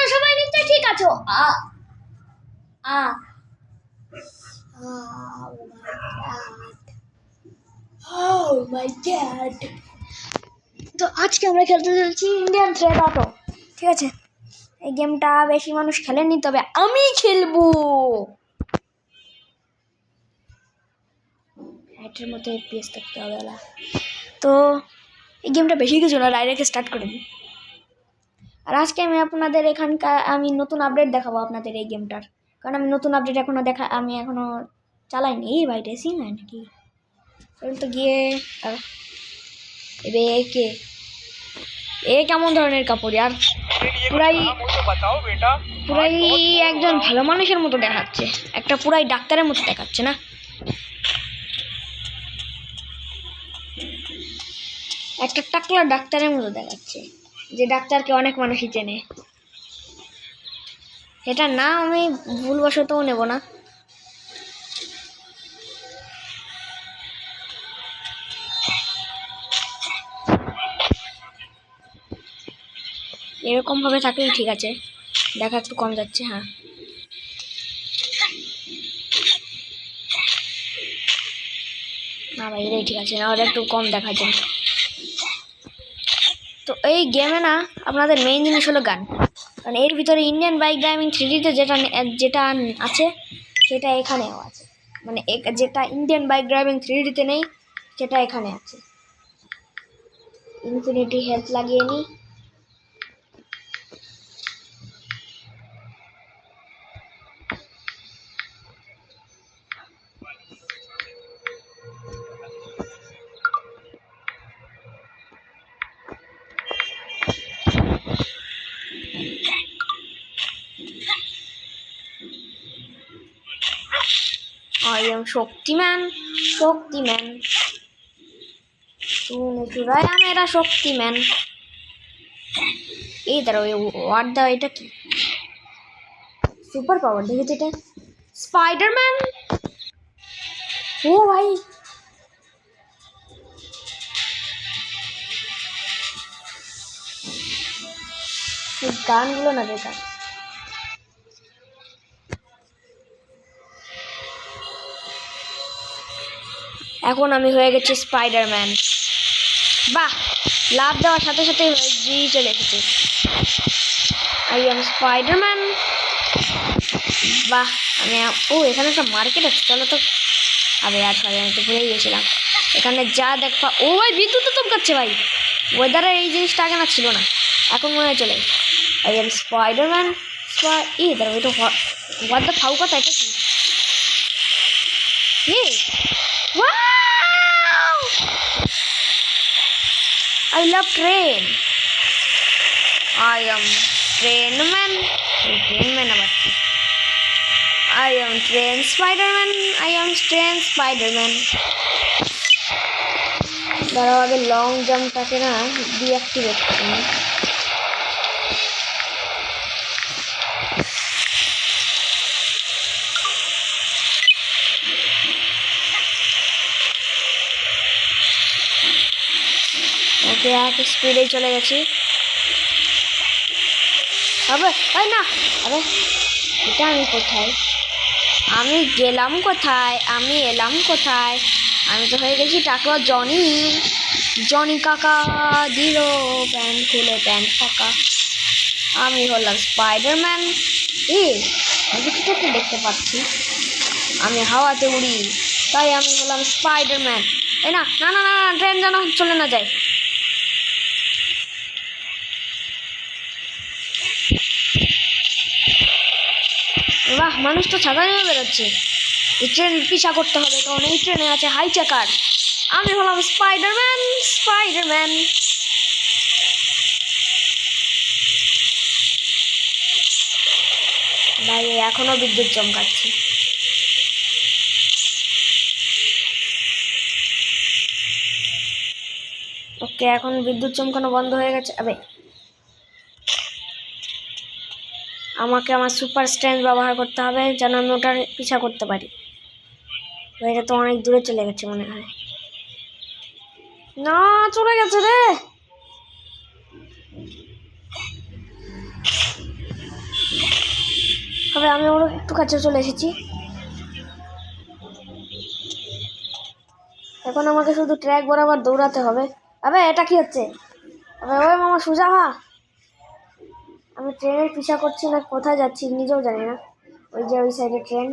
তোমরা সবাই নিশ্চয়ই ঠিক আছো। Oh my god. তো আজকে আমরা খেলতে চলেছি ইন্ডিয়ান থ্রেড অটো। ঠিক আছে, এই গেমটা বেশি মানুষ খেলেনি, তবে আমি খেলবো। এটার মধ্যে FPS থাকতে হবে না। তো এই গেমটা বেশি কিছু না, ডাইরেক্ট স্টার্ট করে দিই। আর আজকে আমি আপনাদের এখানকার নতুন আপডেট দেখাবো আপনাদের এই গেমটার, কারণ আমি নতুন আপডেট আমি এখনো চালাইনি। এই ভাই রেসিং হয় নাকি? তো গিয়ে এ কেমন ধরনের কাপড় আর পুরাই একজন ভালো মানুষের মতো দেখাচ্ছে, একটা পুরাই ডাক্তারের মতো দেখাচ্ছে না? একটা টাকলা ডাক্তারের মতো দেখাচ্ছে, যে ডাক্তারকে অনেক মানুষই চেনে। এটা না আমি ভুলবশতও নেব না। এরকম ভাবে থাকলেই ঠিক আছে। দেখা একটু কম যাচ্ছে। হ্যাঁ, না ভাই এটাই ঠিক আছে, না ওটা একটু কম দেখা যায়। তো এই গেমে না আপনাদের মেইন জিনিস হলো গান, কারণ এর ভিতরে ইন্ডিয়ান বাইক ড্রাইভিং 3Dতে যেটা আছে সেটা এখানেও আছে। মানে যেটা ইন্ডিয়ান বাইক ড্রাইভিং 3Dতে নেই সেটা এখানে আছে। ইনফিনিটি হেলথ লাগিয়ে নিই। I am শক্তিম্যান। তুমি চুরায়া মেরা শক্তিম্যান। এই দাঁড়াও, ওয়ার্ড দাও, এটা কি সুপার পাওয়ার দেখেছি? এটা স্পাইডারম্যান। ও ভাই, এই গানগুলো না বেকার। এখন আমি হয়ে গেছি স্পাইডারম্যান। বাহ, লাভ দেওয়ার সাথে সাথে চলে এসেছে। I am Spiderman. বাহ, এখানে একটা মার্কেট আছে, চলো তো। আমি তো ভুলেই গেছিলাম। এখানে যা দেখবা, ও ভাই বিদ্যুৎ তো চমকাচ্ছে ভাই। ওয়েদারে এই জিনিসটা আগে না ছিল না, এখন মনে হয় চলে। I am Spiderman. দাঁড়াও, এটা হোয়াট দ্য ফাউ কথা, এটা কি? I love train. I am train man. I am train Spider-Man. I am train Spider-Man. দাঁড়াও, আগে লং জাম্পটাকে না ডিঅ্যাক্টিভেট করি। ওকে, এক স্পিডে চলে গেছি। আবে তাই না, আরে এটা আমি কোথায়? আমি গেলাম কোথায়? আমি এলাম কোথায়? আমি তো হয়ে গেছি টাকলা জনি কাকা দিল প্যান্ট খুলে, প্যান্ট ফাঁকা। আমি হলাম স্পাইডারম্যান। আমি কিছু একটা দেখতে পাচ্ছি, আমি হাওয়াতে উড়ি, তাই আমি হলাম স্পাইডারম্যান। এই না না না না, ট্রেন যেন চলে না যায়। বাহ, মানুষ তো ছাতা নিয়ে বেরোচ্ছে। এই ট্রেন পিছা করতে হবে, কারণ এই ট্রেনে আছে হাই চাকার। আমি হলাম স্পাইডারম্যান। ভাই এখনো বিদ্যুৎ চমকাচ্ছে। ওকে, এখন বিদ্যুৎ চমকানো বন্ধ হয়ে গেছে। আমাকে আমার সুপার স্ট্রেংথ ব্যবহার করতে হবে যেন আমি ওটার পিছা করতে পারি। এটা তো অনেক দূরে চলে গেছে মনে হয়। না, চলে গেছে রে। তবে আমি ওর একটু কাছে চলে এসেছি। এখন আমাকে শুধু ট্র্যাক বরাবর দৌড়াতে হবে। আবে এটা কি হচ্ছে? আবে ওই মামা সোজা হা। আমি ট্রেনের পিছা করছি না কোথায় যাচ্ছি নিজেও জানি না। ওই যে ওই সাইডে ট্রেন।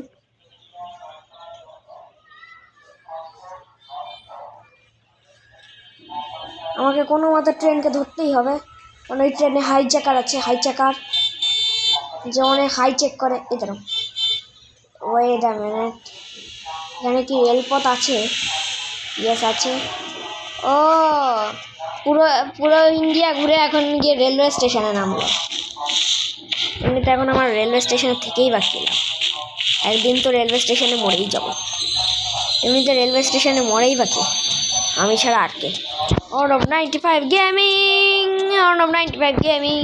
আমাকে কোনো মতো ট্রেনকে ধরতেই হবে, কারণ ওই ট্রেনে হাইজ্যাকার আছে, হাইজ্যাকার যে অনেক হাই চেক করে। এই ধরো ওয়েট আ মিনিট, এখানে কি রেলপথ আছে? ইয়েস আছে। ও পুরো পুরো ইন্ডিয়া ঘুরে এখন গিয়ে রেলওয়ে স্টেশনে নামলো। এমনিতে এখন আমার রেলওয়ে স্টেশন থেকেই বাকি না, একদিন তো রেলওয়ে স্টেশনে মরেই যাব। এমনিতে রেলওয়ে স্টেশনে মরেই বাকি আমি ছাড়া আর কে। Arnab 95 gaming, Arnab 95 gaming.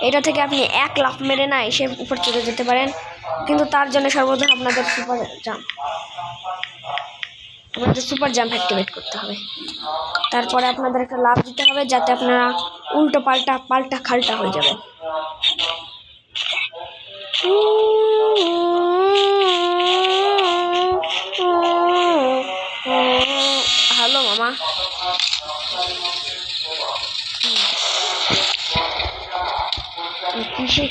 এটা থেকে আপনি 1 লাফ মেরে না এসে উপর চলে যেতে পারেন, কিন্তু তার জন্য সর্বপ্রথম আপনাদের সুপার জাম্প অ্যাক্টিভেট করতে হবে। তারপরে আপনাদের একটা লাফ দিতে হবে যাতে আপনারা উল্টো পাল্টা খাল্টা হয়ে যাবেন। হ্যালো মামা,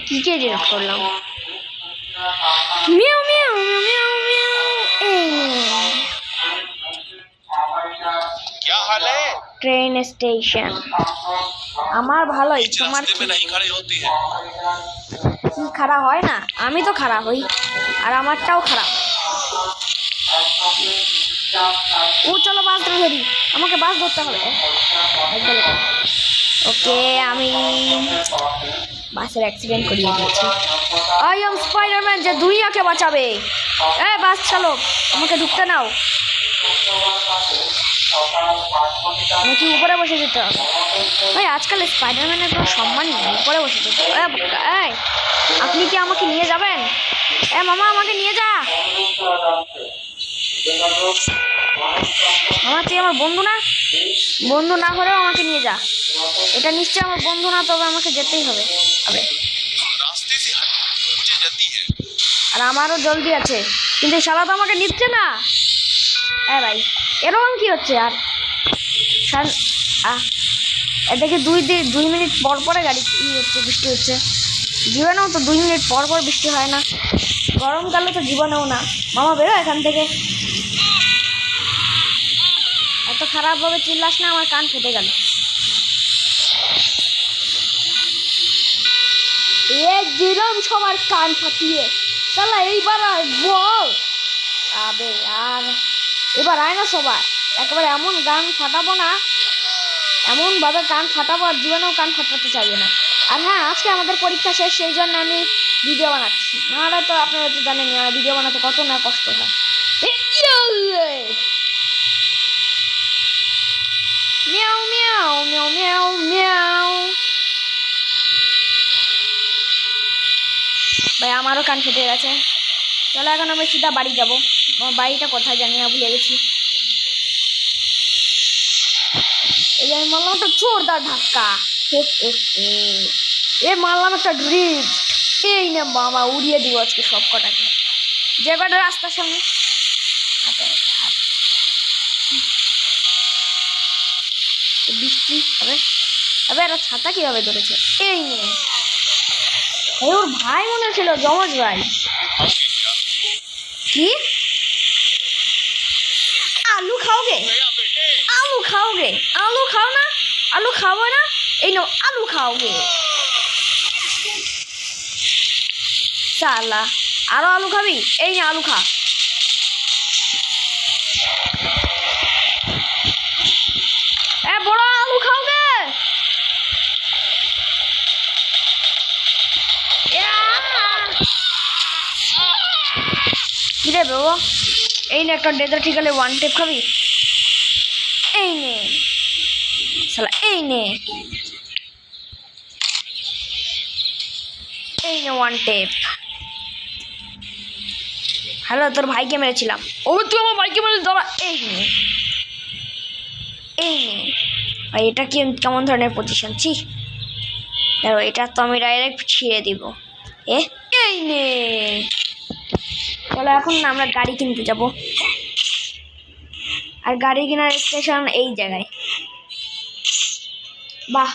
কিকে ডিলেট করলাম? মিয়াও মিয়াও মিয়াও মিয়াও। এই ট্রেন স্টেশন আমার ভালোই, তোমার কি খারাপ হয় না? আমি তো খারাপ হই, আর আমারটাও খারাপ। ও চলো বাস ধরি, আমাকে বাস ধরতে হবে। ওকে আমি বাসের অ্যাক্সিডেন্ট করিয়ে দিয়েছি। আই এম স্পাইডারম্যান যে দুনিয়াকে বাঁচাবে। বাস চালক আমাকে ঢুকতে নাও, নাকি উপরে বসে যেতে হবে? ভাই আজকাল স্পাইডারম্যানের কোনো সম্মানই নেই, উপরে বসে যেতে। আপনি কি আমাকে নিয়ে যাবেন? মামা আমাকে নিয়ে যা। মামা তুই আমার বন্ধু না? বন্ধু না হলেও আমাকে নিয়ে যা। এটা নিশ্চয়ই আমার বন্ধু না, তবে আমাকে যেতেই হবে। আর আমারও জলদি আছে, কিন্তু শালা তো আমাকে নিচ্ছে না। হ্যাঁ ভাই এরকম কি হচ্ছে? আর এদিকে 2 মিনিট পর পরে গাড়ি হচ্ছে, বৃষ্টি হচ্ছে। জীবনেও তো 2 মিনিট পর পর বৃষ্টি হয় না, গরমকালে তো জীবনেও না। মামা বেরো এখান থেকে, এত খারাপভাবে চিল্লাস না, আমার কান ফেটে গেল। দিলাম সবার কান ফাটিয়ে, শালা এইবার বল। আবে আর এবার আয় না সবার, একেবারে এমন গান ফাটাবো না, এমনভাবে কান ফাটাবো আর জীবনেও কান ফাটাতে চাইবে না। আর হ্যাঁ আজকে আমাদের পরীক্ষা শেষ, সেই জন্য আমি ভিডিও বানাচ্ছি, নাহলে তো আপনারা তো জানেন ভিডিও বানাতে কত না কষ্ট হয়। মিয়াও মিয়াও মিয়াও মিয়াও মিয়াও। ভাই আমারও কান ফেটে গেছে। চলো এখন আমি সিধা বাড়ি যাবো। আমার বাড়িটা কোথায় জানি না, ভুলে গেছি। এই আমি মারলাম একটা জোরদার ধাক্কা, মারলাম একটা ড্রিফট। এই না বাবা, উড়িয়ে দিব আজকে সব কটাকে, যে কটা রাস্তার সামনে। বৃষ্টি হবে, এরা ছাতা কিভাবে ধরেছে? এই নিয়ে ওর ভাই মনে ছিল, জমজ ভাই। কি আলু খাওগে? আলু খাওগে? আলু খাও না? আলু খাবো না? এই নাও আলু খাওগে। সালা আরো আলু খাবি? এই না আলু খা। বড় আলু খাওগে? কি রে বাবু, এই নে একটা ডেজার্ট ঠিকালে 1 টেপ খাবি? এই নে শালা, এই নে 1 টেপ। হ্যালো তোর ভাইকে মেরেছিলাম। ও তুই আমার ভাইকে মেরে দাঁড়া। এই নে ভাই, এটা কি কেমন ধরনের পজিশন? ছি দেখো, এটা তো আমি ডাইরেক্ট ছিঁড়ে দিব। এই নে। চলো এখন আমরা গাড়ি কিনতে যাব, আর গাড়ি কেনার স্টেশন এই জায়গায়। বাহ,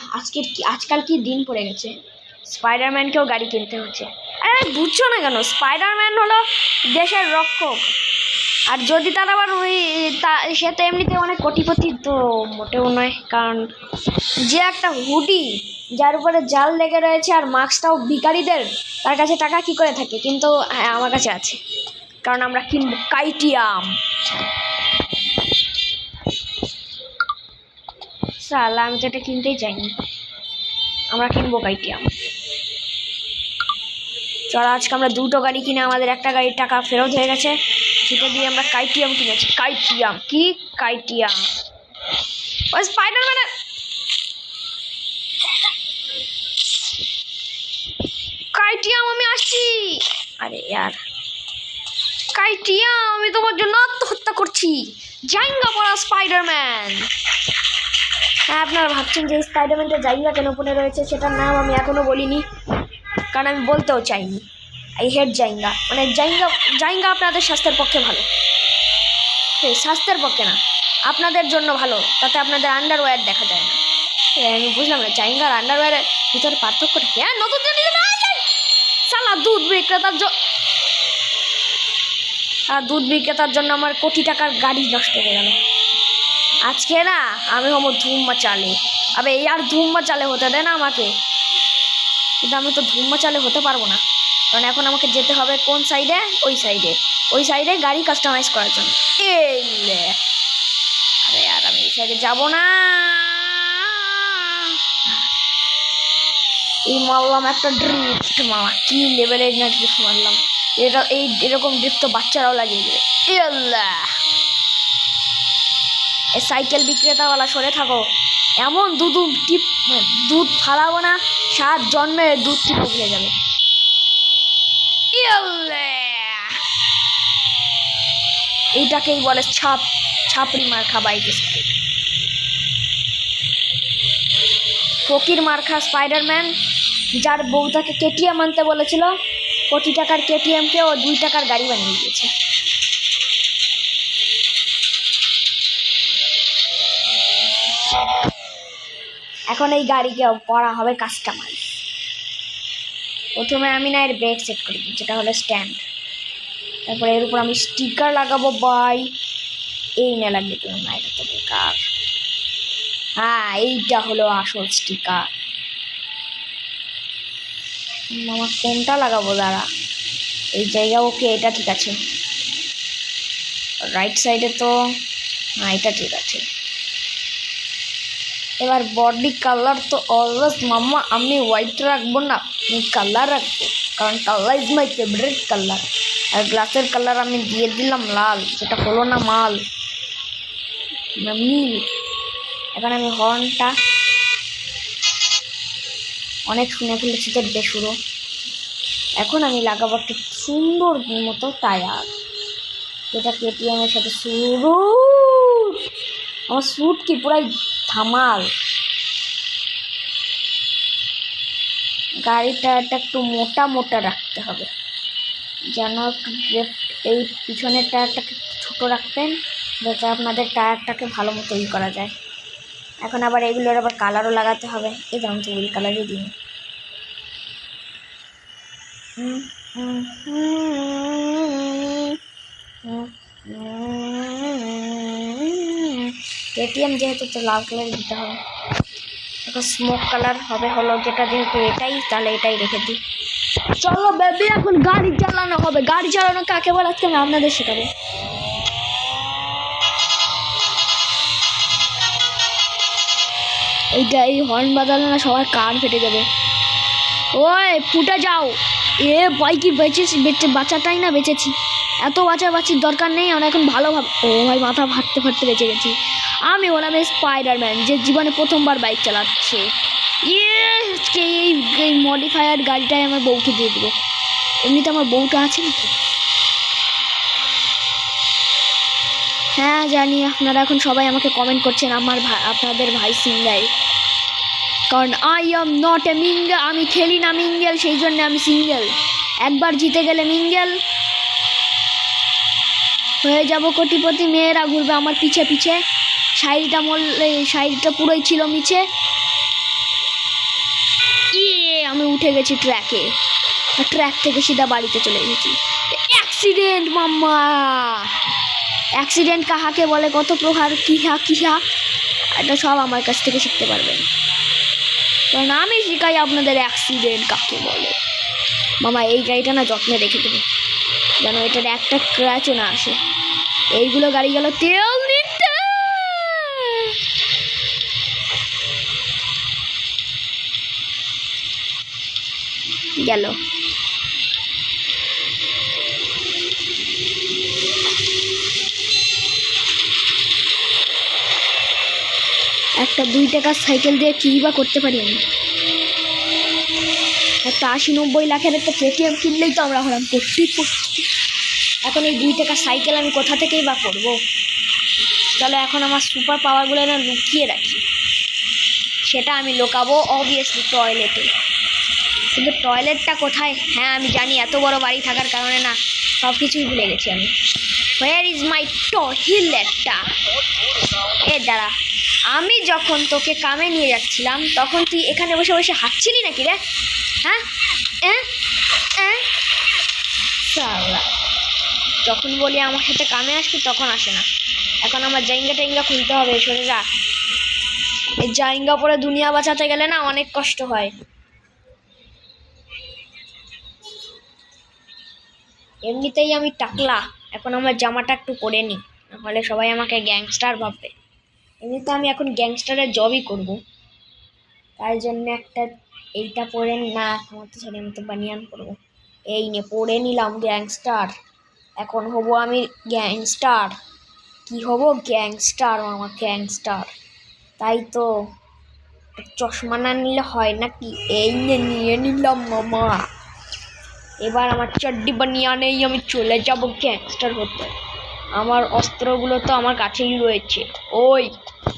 আজকাল কি দিন পড়ে গেছে, স্পাইডারম্যানকেও গাড়ি কিনতে হচ্ছে। আরে বুঝছো না কেন, স্পাইডারম্যান হলো দেশের রক্ষক, আর যদি তার আবার সে তো এমনিতে অনেক কোটিপতি তো মোটেও নয়, কারণ যে একটা হুডি যার উপরে জাল লেগে রয়েছে আর মাস্কটাও ভিখারিদের, তার কাছে টাকা কি করে থাকে, কিন্তু হ্যাঁ আমার কাছে আছে, কারণ আমরা কিনবো কাইটিয়াম। সালা, আমি তো এটা কিনতেই চাইনি, আমরা কিনবো কাইটিয়াম। চলো আজকে আমরা দুটো গাড়ি কিনে আমাদের একটা গাড়ির টাকা ফেরত হয়ে গেছে, সেটা দিয়ে আমরা কাইটিয়াম কিনেছি। কাইটিয়াম কি কাইটিয়াম, ওই স্পাইডারম্যানের কাইটিয়াম, আমি আসছি। আরে ইয়ার কাইটিয়াম, আমি তোমার জন্য আত্মহত্যা করছি, জাইঙ্গা পড়া স্পাইডারম্যান। হ্যাঁ, আপনারা ভাবছেন যে স্পাইডারম্যানটা জাইঙ্গা কেন পড়ে রয়েছে, সেটার নাম আমি এখনো বলিনি, কারণ আমি বলতেও চাইনি। আই হেড জাইঙ্গা, মানে জাইঙ্গা আপনাদের স্বাস্থ্যের পক্ষে ভালো, স্বাস্থ্যের পক্ষে না, আপনাদের জন্য ভালো, তাতে আপনাদের আন্ডারওয়্যার দেখা যায় না। আমি বুঝলাম না জাইঙ্গা আর আন্ডারওয়্যারের ভিতরে পার্থক্যটা কি। হ্যাঁ, নতুন সালা দুধ বিক্রেতার জন্য আমার কোটি টাকার গাড়ি নষ্ট হয়ে গেল। আজকে না আমি হবো ধুম্মা চালে, আবে এই আর ধুম্মা চালে হতে দেয় না আমাকে, কিন্তু আমি তো ধুম্মা চালে হতে পারবো না, কারণ এখন আমাকে যেতে হবে কোন সাইডে, ওই সাইডে গাড়ি কাস্টমাইজ করার জন্য। আরে আর আমি এই সাইডে যাবো না, এই মারলাম একটা ড্রিফট, মামা কি লেভেলের না ড্রিফট মারলাম, এরকম ড্রিফট তো বাচ্চারাও লাগিয়ে দেবে। এই সাইকেল বিক্রেতাওয়ালা সরে থাকো, এমন দুধ ফালাবো না, 7 জন্মের দুধ টিপে ভুলে যাবে। এইটাকেই বলে ছাপড়ি মার্খা বাইক স্টাইল, ফকির মার্খা স্পাইডারম্যান, যার বউ তাকে কেটিএম আনতে বলেছিল, কোটি টাকার কেটিএমকে ও 2 টাকার গাড়ি বানিয়ে দিয়েছে। এখন এই গাড়িকে করা হবে কাস্টমাইজ। প্রথমে আমি না এর ব্রেক সেট করে দিই, যেটা হলো স্ট্যান্ড, তারপরে এর উপর আমি স্টিকার লাগাবো। বাই এই না লাগবে তুমি না, এটা তো বেকার। হ্যাঁ, এইটা হলো আসল স্টিকার। মামা কোনটা লাগাবো, দাঁড়া, এই জায়গা ওকে, এটা ঠিক আছে। রাইট সাইডে তো হ্যাঁ, এটা ঠিক আছে। এবার বডি কালার তো অলওয়েজ মাম্মা আমি হোয়াইট রাখবো না, আমি কালার রাখবো, কারণ colour is my favourite colour. আর গ্লাসের কালার আমি দিয়ে দিলাম লাল, সেটা হলো না মাল না নীল। এখন আমি হর্নটা অনেক শুনে ফেলেছি তো বেসুরো, এখন আমি লাগাবো একটা সুন্দর মতো টায়ার, যেটা কেটিএমের সাথে সুট, আমার স্যুট কি পুরাই ধামাল। গাড়ির টায়ারটা একটু মোটা মোটা রাখতে হবে, যেন একটু এই পিছনের টায়ারটাকে ছোটো রাখবেন, যাতে আপনাদের টায়ারটাকে ভালো মতো করা যায়। এখন আবার এগুলোর আবার কালারও লাগাতে হবে, এই যেমন তো ওই কালারই দিন। কেটিএম যেহেতু তো লাল কালার দিতে হবে, এখন স্মোক কালার হবে হলো যেটা, যেহেতু এটাই, তাহলে এটাই রেখে দিই। চলো বেবি, এখন গাড়ি চালানো হবে। গাড়ি চালানো কাকে বলে আজকে আমি আপনাদের শেখাবো। এইটা এই হর্ন বাজালে না সবার কান ফেটে যাবে। ওই ফুটে যাও, এ বাইকি বাঁচাটাই না বেঁচেছি, এত বাঁচির দরকার নেই, আমরা এখন ভালোভাবে। ও ভাই, মাথা ফাটতে বেঁচে গেছি। আমি হলাম স্পাইডারম্যান, যে জীবনে প্রথমবার বাইক চালাচ্ছে। এই মডিফায়ার গাড়িটাই আমার বউকে দিয়ে দেবো, এমনিতে আমার বউটা আছে নাকি। হ্যাঁ জানি, আপনারা এখন সবাই আমাকে কমেন্ট করছেন আপনাদের ভাই সিঙ্গেল, কারণ I am not a mingle, আমি খেলি না মিঙ্গেল, সেই জন্য আমি সিঙ্গেল। একবার জিতে গেলে মিঙ্গেল হয়ে যাব কোটিপতি। মেয়েরা ঘুরবে আমার পিছে পিছে। শাড়িটা পুরোই ছিল মিছে। আমি উঠে গেছি ট্র্যাকে, ট্র্যাক থেকে সিধা বাড়িতে চলে গেছি। অ্যাক্সিডেন্ট মাম্মা, অ্যাক্সিডেন্ট কাহাকে বলে, কত প্রকার, কিহা কিহা, এটা সব আমার কাছ থেকে শিখতে পারবেন, কারণ আমি শিখাই আপনাদের অ্যাক্সিডেন্ট কাকে বলে। মামা এই গাড়িটা না যত্নে রেখে দেবে, যেন এটার একটা ক্র্যাচও না আসে। এইগুলো গাড়ি গেল তেল নিতে। গেল একটা 2 টাকার সাইকেল দিয়ে কী বা করতে পারি আমি? একটা 80-90 লাখের একটা কেটিএম কিনলেই তো আমরা হলাম কোটিপতি। এখন এই 2 টাকার সাইকেল আমি কোথা থেকেই বা করবো? চলো এখন আমার সুপার পাওয়ারগুলো না লুকিয়ে রাখি। সেটা আমি লুকাবো অবভিয়াসলি টয়লেটে। কিন্তু টয়লেটটা কোথায়? হ্যাঁ আমি জানি, এত বড় বাড়ি থাকার কারণে না সব কিছুই ভুলে গেছি আমি। Where is my টয়লেটটা? এ দাঁড়া, আমি যখন তোকে কামে নিয়ে যাচ্ছিলাম তখন তুই এখানে বসে বসে হাঁটছিলি নাকি রে? হ্যাঁ যখন বলি আমার সাথে কামে আসবি তখন আসে না। এখন আমার জাইঙ্গা টাইঙ্গা খুলতে হবে, সরে যা। এই জাইঙ্গা পরে দুনিয়া বাঁচাতে গেলে না অনেক কষ্ট হয়। এমনিতেই আমি টাকলা, এখন আমার জামাটা একটু পরে নিই, নাহলে সবাই আমাকে গ্যাংস্টার ভাববে। এমনিতে আমি এখন গ্যাংস্টারের জবই করব, তাই জন্য একটা এইটা পরে না, আমার তো ছেলের মতো বানিয়ান পরবো। এই নে পরে নিলাম গ্যাংস্টার। এখন হব আমি গ্যাংস্টার। কি হব? গ্যাংস্টার মামা, গ্যাংস্টার। তাই তো চশমা না নিলে হয় নাকি? এই নিয়ে নিলাম মামা। এবার আমার চড্ডি বানিয়ানেই আমি চলে যাব গ্যাংস্টার হতে। আমার অস্ত্রগুলো তো আমার কাছেই রয়েছে।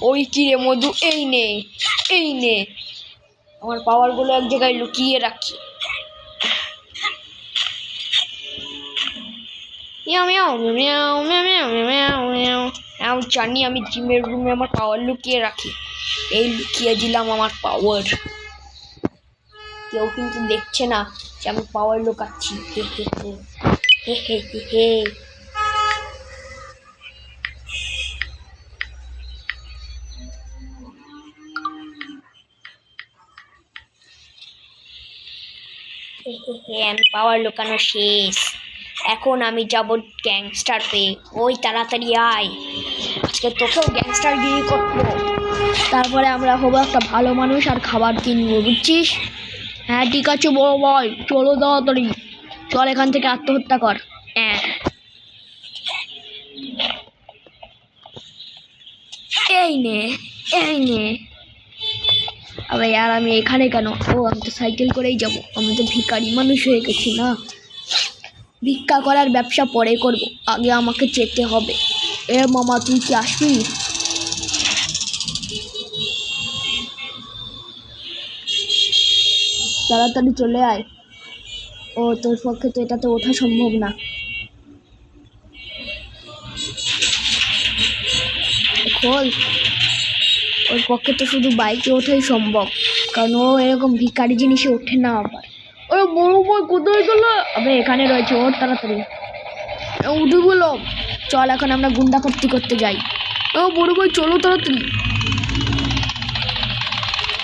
ওই কি রে মধু, এই নে আমার পাওয়ারগুলো এক জায়গায় লুকিয়ে রাখি। জানি আমি জিমের রুমে আমার পাওয়ার লুকিয়ে রাখি। এই লুকিয়ে দিলাম আমার পাওয়ার। কেউ কিন্তু দেখছে না যে আমি পাওয়ার লুকাচ্ছি। হে আমি পাওয়ার লুকানো শেষ। এখন আমি যাব গ্যাংস্টার পেয়ে। ওই তাড়াতাড়ি আয়, আজকে তোকেও গ্যাংস্টারগিরি করবো। তারপরে আমরা হবো একটা ভালো মানুষ আর খাবার কিনবো, বুঝছিস? হ্যাঁ ঠিক আছে বড় ভাই, চলো তাড়াতাড়ি, চল এখান থেকে আত্মহত্যা কর। এই নে আবে यार আমি এখানে কেন? আমি তো সাইকেল করেই যাব, আমি তো ভিখারি মানুষ হয়ে গেছি না। ভিক্ষা করার ব্যবসা পরে করব, আগে আমাকে যেতে হবে। এ মামা তুই কি আসবি? তাড়াতাড়ি চলে আয়। তোর পক্ষে তো এটাতে ওঠা সম্ভব না। খোল, ওর পক্ষে তো শুধু বাইকে ওঠাই সম্ভব, কারণ ও এরকম ভিখারি জিনিসে ওঠে না। আবার ওরে বড় ভাই কোথায় গেল? আবে এখানে রয়েছে, ওর তাড়াতাড়ি উঠে বলো। চল এখন আমরা গুন্ডাখর্তি করতে যাই। বড় ভাই চলো তাড়াতাড়ি।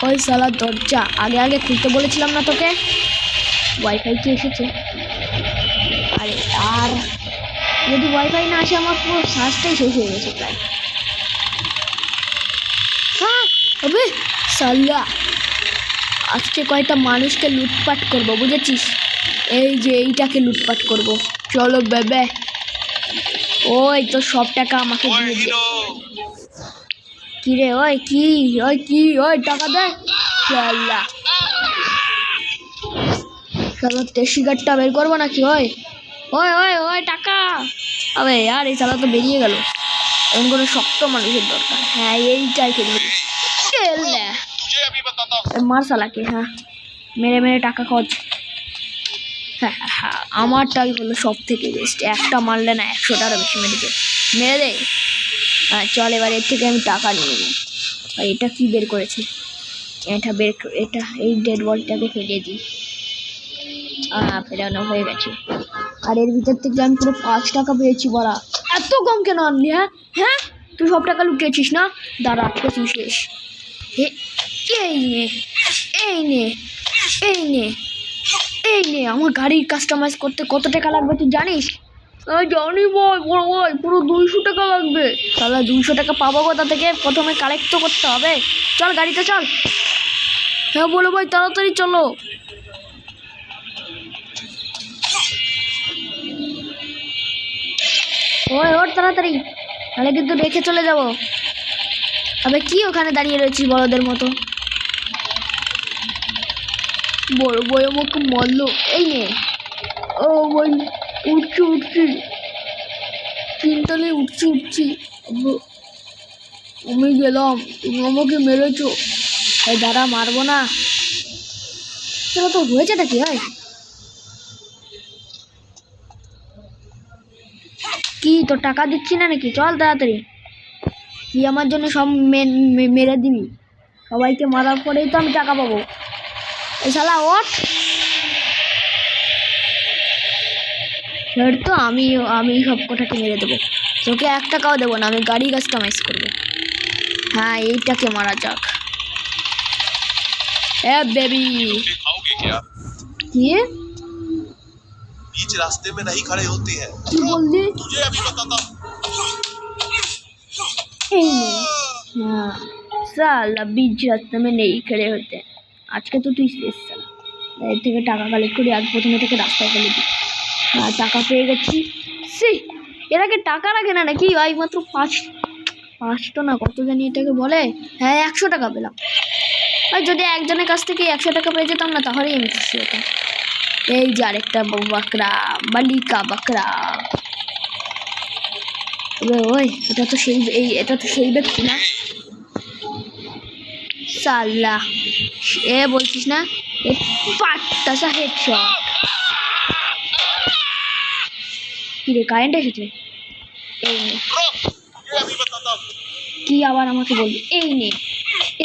ওই শালার দরজা আগে খুলতে বলেছিলাম না তোকে? ওয়াইফাই কি এসেছে? আরে আর যদি ওয়াইফাই না আসে আমার পুরো শ্বাসটাই শেষ হয়ে গেছে প্রায়। আবে শালা, আজকে কয়টা মানুষকে লুটপাট করবো, বুঝেছিস? এই যে এইটাকে লুটপাট করব। চলো বেবে, ওই তো সব টাকা আমাকে দিয়ে দে। কি রে ওই টাকা দে। শালা তেসি কার্ডটা বের করবো নাকি? ওই টাকা। আবে यार এই শালা তো বেরিয়ে গেল। এমন কোনো শক্ত মানুষের দরকার। হ্যাঁ এইটাই কিনবো। মার শালাকে। হ্যাঁ মেরে টাকা খরচ। হ্যাঁ হ্যাঁ হ্যাঁ, আমারটাই হলো সব থেকে বেস্ট। একটা মারলে না 100টারও বেশি মেরেছে, মেরে দে। হ্যাঁ চল, এবার এর থেকে আমি টাকা নিয়ে নিই। আর এটা কি বের করেছে, এটা এই ডেড বডিটাকে ফেলিয়ে দিই। ফেরানো হয়ে গেছে। আর এর ভিতর থেকে আমি পুরো 5 টাকা পেয়েছি। বলা এত কম কেন আনলি? হ্যাঁ হ্যাঁ, তুই সব টাকা লুকিয়েছিস না? দাঁড়া, আজকে তুই শেষ। হে, এই নে এই নে এই নে এই নে। আমার গাড়ির কাস্টমাইজ করতে কত টাকা লাগবে তুই জানিস? জানি ভাই, বড় ভাই, পুরো 200 টাকা লাগবে। তাহলে 200 টাকা পাবো কোথা থেকে? প্রথমে কালেক্ট তো করতে হবে। চল গাড়িতে চল। হ্যাঁ বলো ভাই, তাড়াতাড়ি চলো। ওই ওর তাড়াতাড়ি, তাহলে কিন্তু রেখে চলে যাব। তবে কি ওখানে দাঁড়িয়ে রয়েছিস বড়দের মতো? বড় বই আমাকে মারলো। এই নে। ও ভাই, উঠছি চিন্তা নেই, উঠছি। আমি গেলাম, তুমি আমাকে মেরেছো। এই দাঁড়া, মারবো না। চলো তো, হয়েছেটা কি হয়? কি তোর টাকা দিচ্ছি না নাকি? চল তাড়াতাড়ি, তুই আমার জন্য সব মেরে দিবি। সবাইকে মারার পরেই তো আমি টাকা পাবো। এই শালা ওঠ। তো আমি সব কটাকে মেরে দেবো। তোকে 1 টাকাও দেবো না, আমি গাড়ি কাস্টমাইজ করবো। হ্যাঁ, এইটাকে মারা যাক। এ বেবি, खाओगे क्या? কি बीच रास्ते में नहीं खड़े होते हैं। কি বললি? तुझे अभी बताता हूँ। এই নে। হ্যাঁ সালা, बीच रास्ते में नहीं खड़े होते। আজকে তো তুই শেষ সালা। এর থেকে টাকা কালেক্ট করি, আজ প্রথমে থেকে রাস্তায় ফেলে দিই। হ্যাঁ, টাকা পেয়ে গেছি। সি, এর আগে টাকা রাখে না নাকি? ভাই মাত্র 5 না কত জানি এটাকে বলে। হ্যাঁ, 100 টাকা পেলাম। আর যদি একজনের কাছ থেকে 100 টাকা পেয়ে যেতাম না, তাহলেই আমি খুশি হতাম। এই যে আরেকটা বাকরা, বালিকা বাকরা। ওই এটা তো সেই ব্যক্তি না সাল্লা? এ বলছিস না? এ পাট্টাসা হেডশট। কি রে, কারেন্ট এসেছে? এই নে। तुझे अभी बताता हूँ। কি আবার আমাকে বলবি? এই নে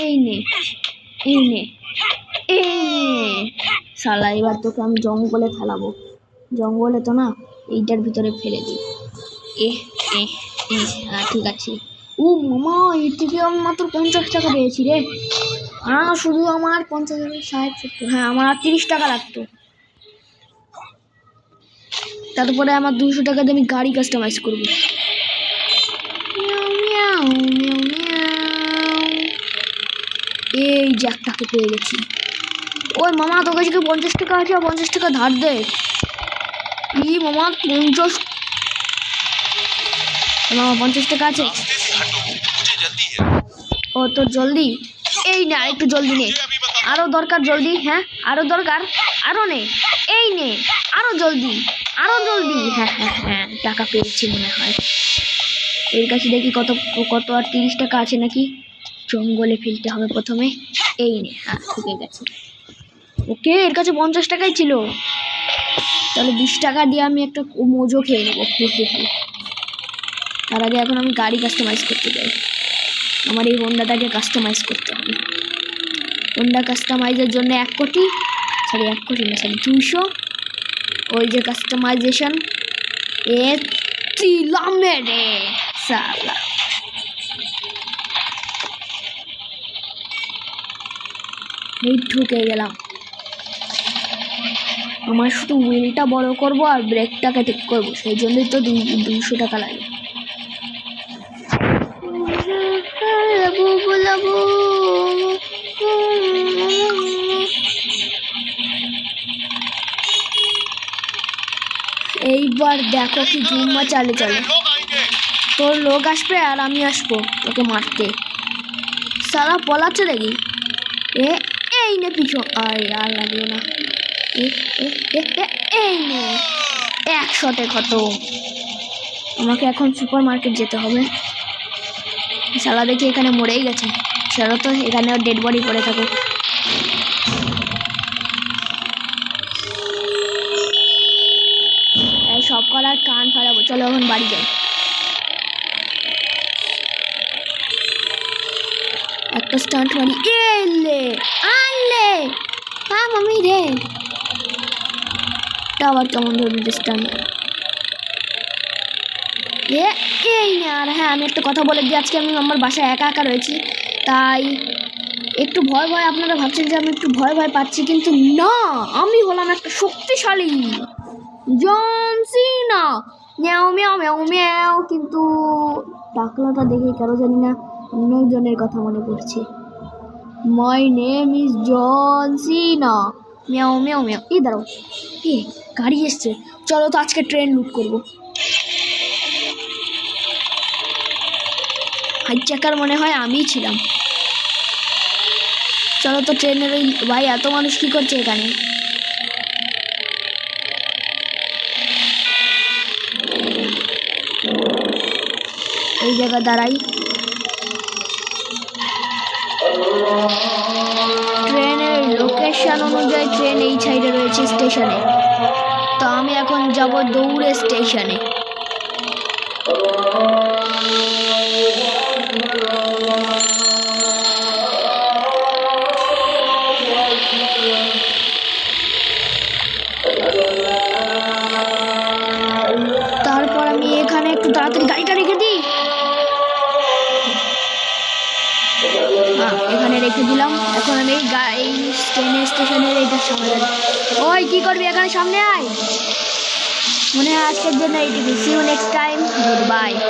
এই নে এই নে এই নে। শালা, এবার তোকে আমি জঙ্গলে ফেলাবো। জঙ্গলে তো না, এইটার ভিতরে ফেলে দিই। এ এ এ, হ্যাঁ ঠিক আছে। ও মামা, এর থেকে আমি মাত্র 50 টাকা পেয়েছি রে। শুধু আমার 50, 60, 70, হ্যাঁ আমার আর 30 টাকা লাগতো। তারপরে আমার 200 টাকা দিয়ে আমি গাড়ি কাস্টমাইজ করবো। এই যে একটাকে পেয়ে গেছি। ওই মামা, তোর কাছে কি 50 টাকা আছে? 50 টাকা ধার দে। ই মামা, 50, মামা 50 টাকা আছে? रास्ते से हटो, मुझे जल्दी है। ও তোর জলদি? এই নে, আরেকটু জলদি নে। तुझे अभी बताता আরো দরকার জলদি। হ্যাঁ আরো দরকার, আরো নে। এই নে, আরো জলদি, আরো জলদি। হ্যাঁ হ্যাঁ হ্যাঁ, টাকা পেয়েছি মনে হয়। এর কাছে দেখি কত কত আর 30 টাকা আছে নাকি। জঙ্গলে ফেলতে হবে প্রথমে। এই নে, হ্যাঁ ঢুকে গেছে। ওকে, এর কাছে 50 টাকাই ছিল। তাহলে 20 টাকা দিয়ে আমি একটা মোজো খেয়ে নেবো। তার আগে এখন আমি গাড়ি কাস্টমাইজ করতে চাই। আমার এই হোন্ডাটাকে কাস্টমাইজ করতে হবে। হোন্ডা কাস্টমাইজের জন্য 1 কোটি, সরি 1 কোটি না, সরি 200। ওই যে কাস্টমাইজেশন, এ চিলাম রে সালা। এই ঢুকে গেলাম। আমার শুধু হুইলটা বড় করব আর ব্রেকটাকে ঠিক করবো, সেই জন্যই তো 200 টাকা লাগে। এইবার দেখো কি জুম্মা চালে চলে। लोग आएंगे। তোর লোক আসবে আর আমি আসবো তোকে মারতে। সারা পলাচ্ছে দেখি। এই নে পিছু। আর লাগলো না। এই নে, 100 খতম। আমাকে এখন সুপার মার্কেট যেতে হবে। শালা দেখি এখানে মরেই গেছে। শালা তো এখানেও ডেড বডি পড়ে থাকুক। কান ফাড়াবো। চলো এখন বাড়ি যাই। একটা স্টান্ট মারি। এলে আনলে মামি রে, এটা আবার কেমন ধরনের স্টান্ট? এই না। আর হ্যাঁ, আমি একটা কথা বলে দিই, আজকে আমি আমার বাসায় একা একা রয়েছি, তাই একটু ভয় ভয়। আপনারা ভাবছেন যে আমি একটু ভয় ভয় পাচ্ছি, কিন্তু না, আমি হলাম একটা শক্তিশালী জন সিনা। ম্যাও ম্যাও ম্যাও ম্যাও। কিন্তু টাকলাটা দেখে কারো জানি না অন্যজনের কথা মনে পড়ছে। মাই নেম ইজ জন সিনা। ম্যাও ম্যাও ম্যাও। এই দাঁড়াও, গাড়ি এসছে। চলো তো আজকে ট্রেন লুট করবো। হাইজ্যাকার মনে হয় আমিই ছিলাম। চলো তো ট্রেনের ওই ভাই, এত মানুষ কি করছে এখানে? এই জায়গা দাঁড়াই। ট্রেনের লোকেশন অনুযায়ী ট্রেন এই সাইডে রয়েছে স্টেশনে, তো আমি এখন যাব দৌড়ে স্টেশনে। তারপর আমি এখানে একটু তাড়াতাড়ি গাড়িটা রেখে দিই। এখানে রেখে দিলাম। এখন আমি এই স্টেশনের এইটার সামনে যাই। ওই কি করবি এখানে? সামনে আয়। মনে হয় আজকের জন্য এইটুকু। See you next time. Good bye.